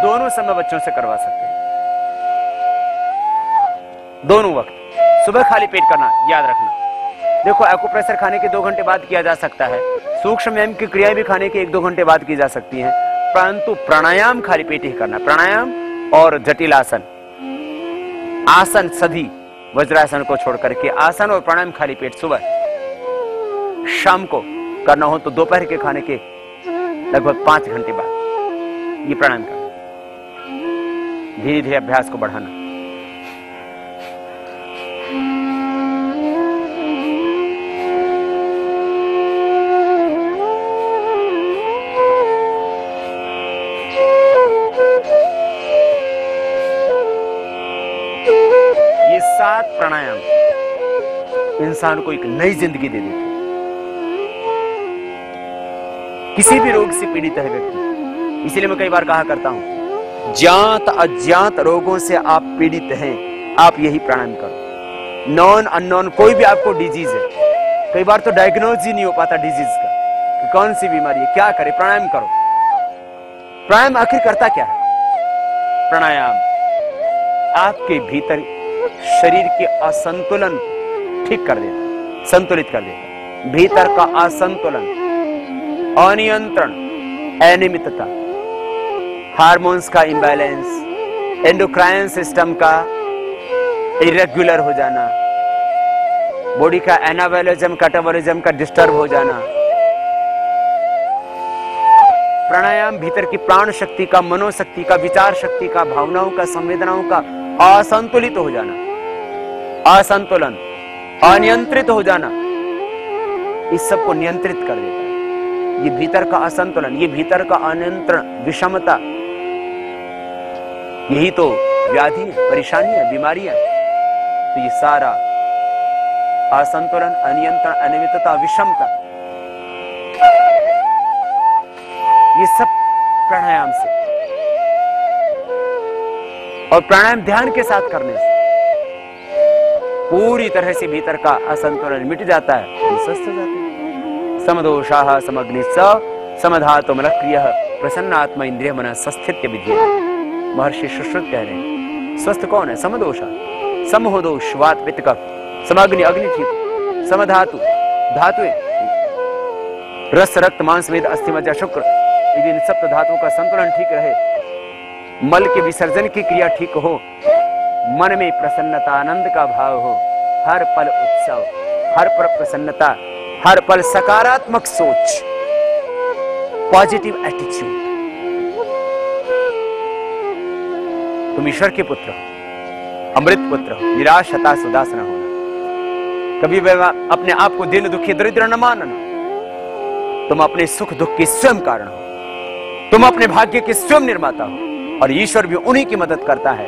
दोनों समय बच्चों से करवा सकते हैं, दोनों वक्त। सुबह खाली पेट करना, याद रखना। देखो, एक्यूप्रेशर खाने के 2 घंटे बाद किया जा सकता है, सूक्ष्म व्यायाम की क्रियाएं भी खाने के 1-2 घंटे बाद की जा सकती हैं, परंतु प्राणायाम खाली पेट ही करना। प्राणायाम और जटिल आसन, आसन सधी वज्रासन को छोड़ करके आसन और प्राणायाम खाली पेट सुबह, शाम को करना हो तो दोपहर के खाने के लगभग 5 घंटे बाद ये प्राणायाम करना। धीरे धीरे अभ्यास को बढ़ाना। ये 7 प्राणायाम इंसान को एक नई जिंदगी दे देते हैं। किसी भी रोग से पीड़ित है व्यक्ति, इसीलिए मैं कई बार कहा करता हूं, ज्ञात अज्ञात रोगों से आप पीड़ित हैं, आप यही प्राणायाम करो। नॉन अननोन कोई भी आपको डिजीज है, कई बार तो डायग्नोज ही नहीं हो पाता डिजीज का कि कौन सी बीमारी है, क्या करे? प्राणायाम करो। प्राणायाम आखिर करता क्या है? प्राणायाम आपके भीतर शरीर के असंतुलन ठीक कर देता, संतुलित कर देता। भीतर का असंतुलन, अनियंत्रण, अनियमितता, हार्मोन्स का इंबैलेंस, एंडोक्राइन सिस्टम का इरेगुलर हो जाना, बॉडी का एनाबॉलिज्म कैटाबॉलिज्म का डिस्टर्ब हो जाना। प्राणायाम भीतर की प्राण शक्ति का, मनोशक्ति का, विचार शक्ति का, भावनाओं का, संवेदनाओं का असंतुलित हो जाना, असंतुलन, अनियंत्रित हो जाना, इस सब को नियंत्रित कर देता है। ये भीतर का असंतुलन, ये भीतर का अनियंत्रण, विषमता, यही तो व्याधि है, परेशानी है, बीमारियां। तो ये सारा असंतुलन, अनियंत्रण, अनियमितता, विषमता, ये सब प्राणायाम से और प्राणायाम ध्यान के साथ करने से पूरी तरह से भीतर का असंतुलन मिट जाता है, स्वस्थ हो जाते हैं। समदोषाः समग्निश्च समधातुमलक्रियः प्रसन्नात्मा इंद्रिय मन स्वस्थित्य विधीयते। महर्षि सुश्रुत कह रहे हैं, स्वस्थ कौन है? समदोषा, सम हो दोष, वात पित्त कफ, समग्नि अग्नि ठीक, समधातु धातुएं, रस रक्त मांस मेद अस्थि मज्जा शुक्र, यदि इन सप्त धातुओं का संतुलन ठीक रहे, मल के विसर्जन की क्रिया ठीक हो, मन में प्रसन्नता आनंद का भाव हो, हर पल उत्सव, हर पल प्रसन्नता, हर पल सकारात्मक सोच, पॉजिटिव एटीट्यूड, तुम ईश्वर के पुत्र हो, अमृत पुत्र हो, निराश हताश उदास न होना, कभी अपने आप को दीन दुखी दरिद्र न मानना। तुम अपने सुख दुख के स्वयं कारण हो, तुम अपने भाग्य के स्वयं निर्माता हो, और ईश्वर भी उन्हीं की मदद करता है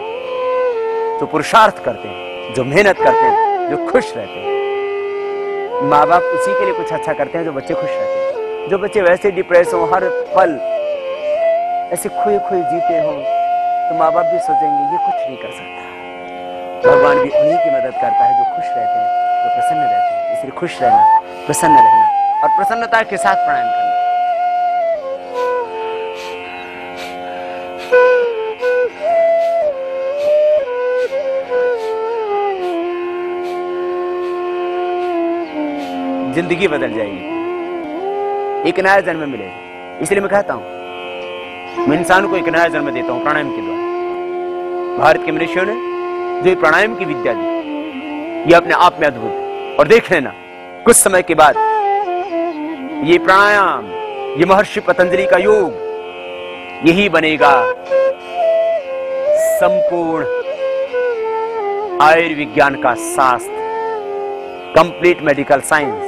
जो पुरुषार्थ करते हैं, जो मेहनत करते हैं, जो खुश रहते हैं। माँ बाप उसी के लिए कुछ अच्छा करते हैं जो बच्चे खुश रहते हैं। जो बच्चे वैसे डिप्रेस हो, हर पल ऐसे खोए खोए जीते हो, तो माँ बाप भी सोचेंगे ये कुछ नहीं कर सकता। भगवान भी उन्हीं की मदद करता है जो खुश रहते हैं, जो प्रसन्न रहते हैं। इसलिए खुश रहना, प्रसन्न रहना और प्रसन्नता के साथ प्राणायाम करना। जिंदगी बदल जाएगी, एक नया जन्म मिलेगा। इसलिए मैं कहता हूं, मैं इंसान को एक नया जन्म देता हूं प्राणायाम के द्वारा। भारत के मनुष्यों ने जो प्राणायाम की विद्या दी, ये अपने आप में अद्भुत है। और देख लेना, कुछ समय के बाद ये प्राणायाम, ये महर्षि पतंजलि का योग, यही बनेगा संपूर्ण आयुर्विज्ञान का शास्त्र, कंप्लीट मेडिकल साइंस।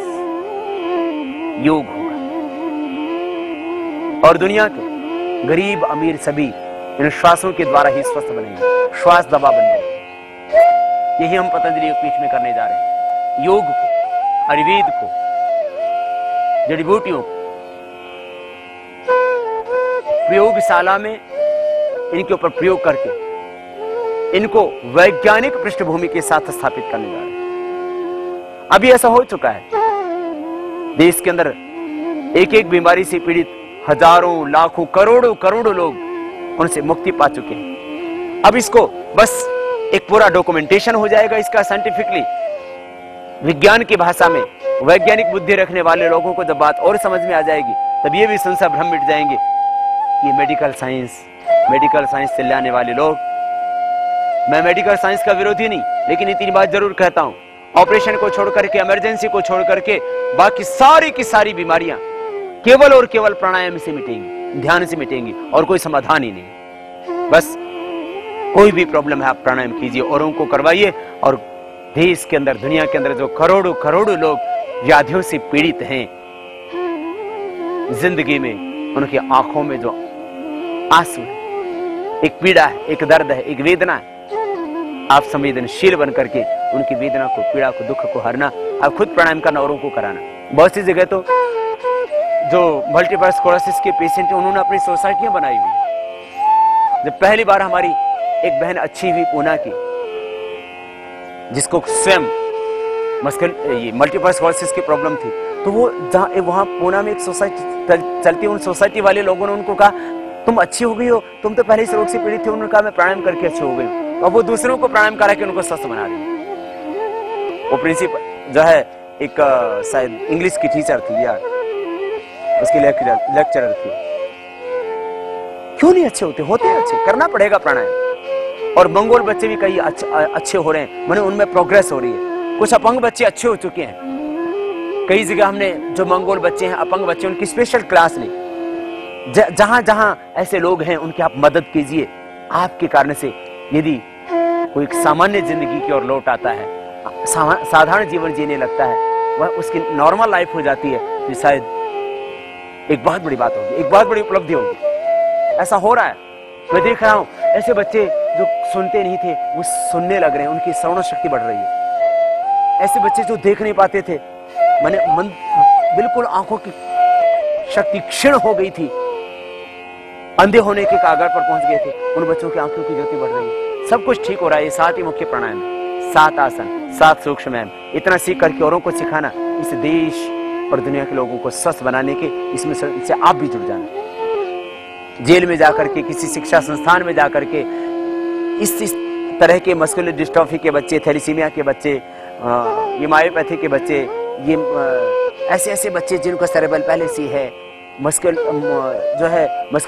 योग होगा और दुनिया के गरीब अमीर सभी इन श्वासों के द्वारा ही स्वस्थ बनेंगे, श्वास दवा बन जाएगी। यही हम पतंजलि योग पीठ में करने जा रहे हैं। योग को, आयुर्वेद को, जड़ी बूटियों को प्रयोगशाला में इनके ऊपर प्रयोग करके इनको वैज्ञानिक पृष्ठभूमि के साथ स्थापित करने जा रहे हैं। अभी ऐसा हो चुका है। देश के अंदर एक एक बीमारी से पीड़ित हजारों, लाखों, करोड़ों करोड़ों लोग उनसे मुक्ति पा चुके हैं। अब इसको बस एक पूरा डॉक्यूमेंटेशन हो जाएगा इसका साइंटिफिकली, विज्ञान की भाषा में। वैज्ञानिक बुद्धि रखने वाले लोगों को जब बात और समझ में आ जाएगी तब ये भी संशय भ्रम मिट जाएंगे कि मेडिकल साइंस से लाने वाले लोग। मैं मेडिकल साइंस का विरोधी नहीं, लेकिन इतनी बात जरूर कहता हूं, ऑपरेशन को छोड़ करके, इमरजेंसी को छोड़ करके बाकी सारी की सारी बीमारियां केवल और केवल प्राणायाम से मिटेंगी, ध्यान से मिटेंगी, और कोई समाधान ही नहीं। बस कोई भी प्रॉब्लम है आप प्राणायाम कीजिए, औरों को करवाइए। और देश के अंदर, दुनिया के अंदर जो करोड़ों करोड़ों लोग व्याधियों से पीड़ित हैं, जिंदगी में उनकी आंखों में जो आंसू है, एक पीड़ा है, एक दर्द है, एक वेदना है, आप संवेदनशील बन करके उनकी वेदना को, पीड़ा को, दुख को हरना। आप खुद प्राणायाम करना, औरों को कराना। बहुत सी जगह तो जो मल्टीपल स्क्लेरोसिस के पेशेंट हैं, उन्होंने अपनी सोसाइटियां बनाई हुई। जब पहली बार हमारी एक बहन अच्छी हुई पूना की, जिसको स्वयं मल्टीपल स्क्लेरोसिस की प्रॉब्लम थी, तो वो वहां पूना में एक सोसाइटी चलती, उन सोसाइटी वाले लोगों ने उनको कहा तुम अच्छी हो गई हो, तुम तो पहले इस रोग से पीड़ित थे। उन्होंने कहा मैं प्राणायाम करके अच्छी हो गई। अब वो दूसरों को प्राणायाम करा के उनको स्वस्थ बना रही। वो प्रिंसिपल जो है एक शायद इंग्लिश की टीचर थी या उसकी लेक्चरर थी। क्यों नहीं अच्छे होते हैं अच्छे, करना पड़ेगा प्राणायाम। और मंगोल बच्चे भी कई अच्छे हो रहे हैं, माने उनमें प्रोग्रेस हो रही है। कुछ अपंग बच्चे अच्छे हो चुके हैं। कई जगह हमने जो मंगोल बच्चे हैं, अपंग बच्चे, उनकी स्पेशल क्लास ली। जहां जहां ऐसे लोग हैं उनकी आप मदद कीजिए। आपके कारण से यदि कोई सामान्य जिंदगी की ओर लौट आता है, साधारण जीवन जीने लगता है, वह उसकी नॉर्मल लाइफ हो जाती है, तो शायद एक बहुत बड़ी बात होगी, एक बहुत बड़ी उपलब्धि होगी। ऐसा हो रहा है, मैं देख रहा हूं ऐसे बच्चे जो सुनते नहीं थे वो सुनने लग रहे हैं, उनकी श्रवण शक्ति बढ़ रही है। ऐसे बच्चे जो देख नहीं पाते थे, मन बिल्कुल आंखों की शक्ति क्षीण हो गई थी, अंधे होने के कागार पर पहुंच गए थे, उन बच्चों की आंखों की ज्योति बढ़ रही है। सब कुछ ठीक हो रहा है। 7 ही मुख्य प्राणायाम, 7 आसन, 7 सूक्ष्म व्यायाम, इतना सीख करके औरों को सिखाना, इस देश और दुनिया के लोगों को स्वस्थ बनाने के, इसमें से आप भी जुड़ जाना। जेल में जाकर के, किसी शिक्षा संस्थान में जाकर के इस तरह के मस्कुलर डिस्ट्रॉफी के बच्चे, थैलीसीमिया के बच्चे, ये मायोपैथी के बच्चे, ये ऐसे बच्चे जिनको सेरेब्रल पैलेसी है, मस्कुलर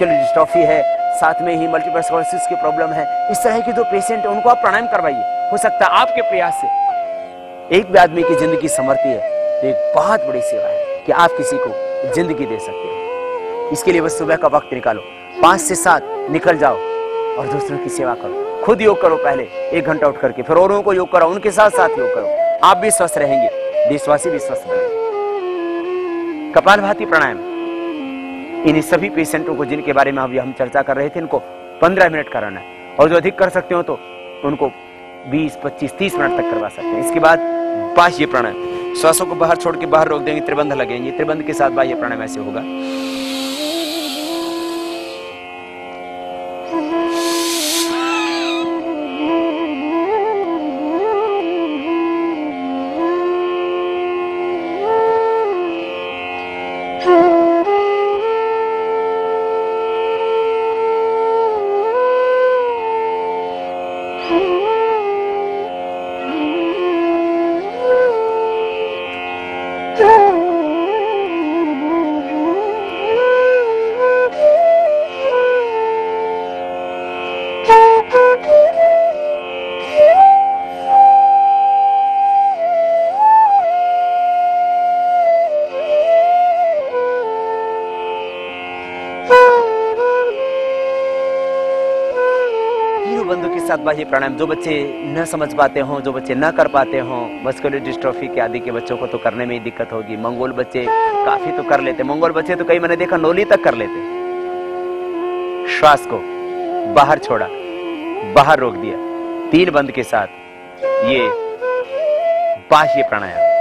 डिस्ट्रॉफी है, साथ में ही मल्टीपल स्क्लेरोसिस की प्रॉब्लम है, इस तरह के जो पेशेंट है उनको आप प्राणायाम करवाइए। हो सकता है आपके प्रयास से एक भी आदमी की जिंदगी संवरती है, तो एक बहुत बड़ी सेवा है कि आप किसी को जिंदगी दे सकते हो। इसके लिए बस सुबह का वक्त निकालो, 5 से 7 निकल जाओ और दूसरों की सेवा करो। खुद योग करो, पहले 1 घंटा उठ करके, फिर औरों को योग कराओ, उनके साथ साथ योग करो। आप भी स्वस्थ रहेंगे, देशवासी भी स्वस्थ रहेंगे। कपालभाति प्राणायाम, इन सभी पेशेंटों को जिनके बारे में अभी हम चर्चा कर रहे थे, इनको 15 मिनट कराना है, और जो अधिक कर सकते हो तो उनको 20, 25, 30 मिनट तक करवा सकते हैं। इसके बाद बाह्य प्राणायाम, श्वासों को बाहर छोड़ के बाहर रोक देंगे, त्रिबंध लगेंगे, त्रिबंध के साथ बाह्य प्राणायाम ऐसे होगा। बाह्य प्राणायाम, जो बच्चे न समझ पाते हों, जो बच्चे न कर पाते हों, मस्कुलर डिस्ट्रॉफी के आदि के बच्चों को तो करने में ही दिक्कत होगी। मंगोल बच्चे काफी तो कर लेते, मंगोल बच्चे तो कई मैंने देखा नोली तक कर लेते। श्वास को बाहर छोड़ा, बाहर रोक दिया, 3 बंद के साथ, ये बाह्य प्राणायाम।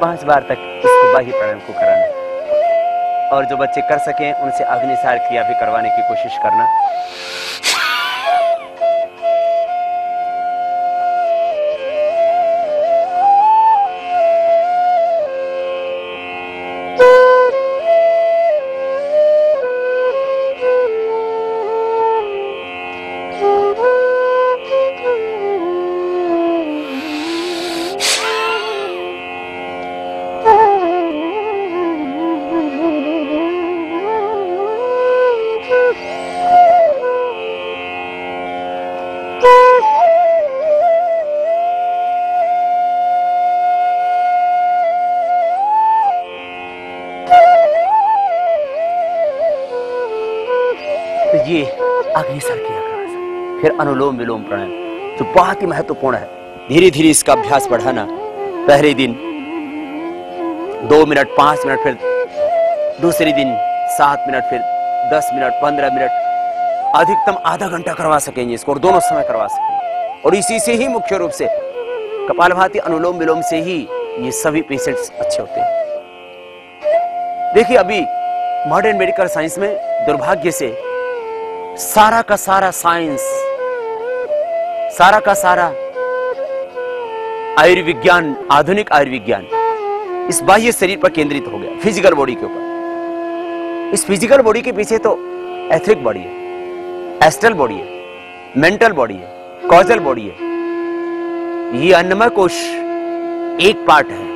5 बार तक इसको बाह्य प्राणायाम को कराना है। और जो बच्चे कर सकें उनसे अग्निसार क्रिया भी करवाने की कोशिश करना। तो ये अग्निसार क्रिया करना। फिर अनुलोम विलोम प्राणायाम जो बहुत ही महत्वपूर्ण है। धीरे धीरे इसका अभ्यास बढ़ाना। पहले दिन 2 मिनट 5 मिनट, फिर दूसरे दिन 7 मिनट, फिर 10 मिनट 15 मिनट, अधिकतम आधा घंटा करवा सकेंगे इसको, और दोनों समय करवा सकेंगे। और इसी से ही मुख्य रूप से कपालभाति अनुलोम विलोम से ही ये सभी पेशेंट्स अच्छे होते हैं। देखिए अभी मॉडर्न मेडिकल साइंस में दुर्भाग्य से सारा का सारा साइंस, सारा का सारा आयुर्विज्ञान, आधुनिक आयुर्विज्ञान इस बाह्य शरीर पर केंद्रित हो गया, फिजिकल बॉडी के ऊपर। इस फिजिकल बॉडी के पीछे तो एथरिक बॉडी है, एस्ट्रल बॉडी है, मेंटल बॉडी है, कॉजल बॉडी है। ये अन्नमय कोश एक पार्ट है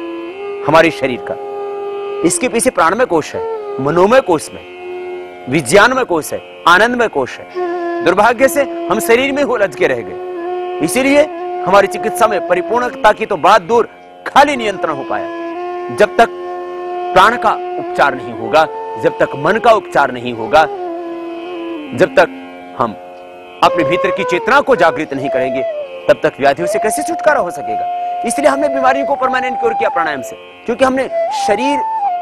हमारे शरीर का। इसके पीछे प्राणमय कोश है, मनोमय कोश में, विज्ञानमय कोश है, आनंदमय कोश है। दुर्भाग्य से हम शरीर में उलझ के रह गए। इसीलिए हमारी चिकित्सा में परिपूर्णता की तो बात दूर, खाली नियंत्रण हो पाया। जब तक प्राण का उपचार नहीं होगा, जब तक मन का उपचार नहीं होगा, जब तक हम अपने भीतर की चेतना को जागृत नहीं करेंगे, तब तक व्याधियों से कैसे छुटकारा हो सकेगा। इसलिए हमने बीमारियों को परमानेंट क्योर किया प्राणायाम से, क्योंकि हमने शरीर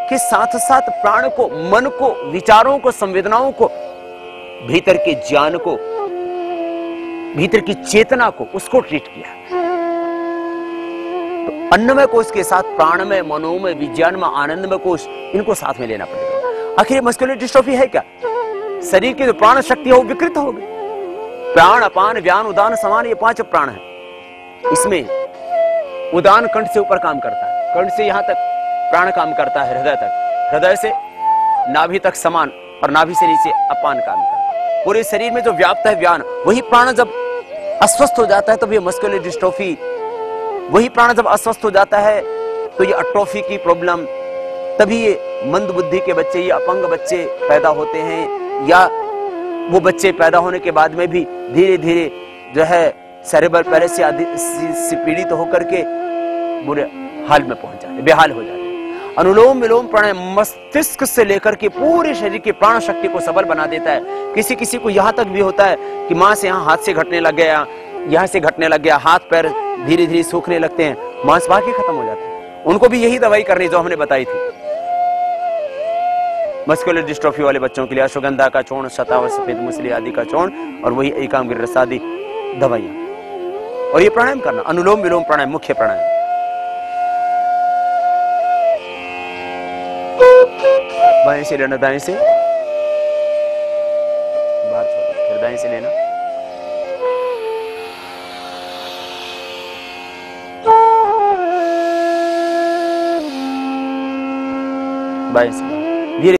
के साथ साथ प्राण को, मन को, विचारों को, संवेदनाओं को, भीतर के ज्ञान को, भीतर की चेतना को, उसको ट्रीट किया। तो अन्नमय कोश के साथ प्राणमय, मनोमय, विज्ञानमय, आनंदमय कोश, इनको साथ में लेना पड़ेगा। आखिर मस्कुलर डिस्ट्रोफी है क्या? शरीर की जो प्राण शक्ति है वो विकृत हो गई। प्राण, अपान, व्यान, उदान, समान, ये 5 प्राण है। इसमें उदान कंठ से ऊपर काम करता है, कंठ से यहां तक प्राण काम करता है, हृदय तक, हृदय से नाभि तक समान, और नाभि से नीचे अपान काम करता है। पूरे शरीर में जो व्याप्त है व्यान, वही प्राण जब अस्वस्थ हो जाता है तो ये मस्कुलर डिस्ट्रोफी, वही प्राण जब अस्वस्थ हो जाता है तो ये अट्रोफी की प्रॉब्लम, तभी ये मंद बुद्धि के बच्चे, ये अपंग बच्चे पैदा होते हैं, या वो बच्चे पैदा होने के बाद में भी धीरे धीरे जो है सेरेब्रल पैलेसी आदि से पीड़ित होकर के बुरे हाल में पहुंच जाते, बेहाल हो जाते। अनुलोम विलोम प्राणायाम मस्तिष्क से लेकर के पूरे शरीर की प्राण शक्ति को सबल बना देता है। किसी किसी को यहां तक भी होता है कि मां से यहां हाथ से घटने लग गया, यहां से घटने लग गया, हाथ पैर धीरे धीरे सूखने लगते हैं, मांसपेशी खत्म हो जाती है। उनको भी यही दवाई करनी जो हमने बताई थी। मस्कुलर डिस्ट्रोफी वाले बच्चों के लिए अश्वगंधा का चूर्ण, शतावरी, सफेद मूसली आदि का चूर्ण, और वही एकाग्र रस आदि दवाइयां, और ये प्राणायाम करना, अनुलोम विलोम प्राणायाम मुख्य प्राणायाम। बाएं से लेना, दाएं से बाहर छोड़ना, फिर दाएं से लेना, बाएं से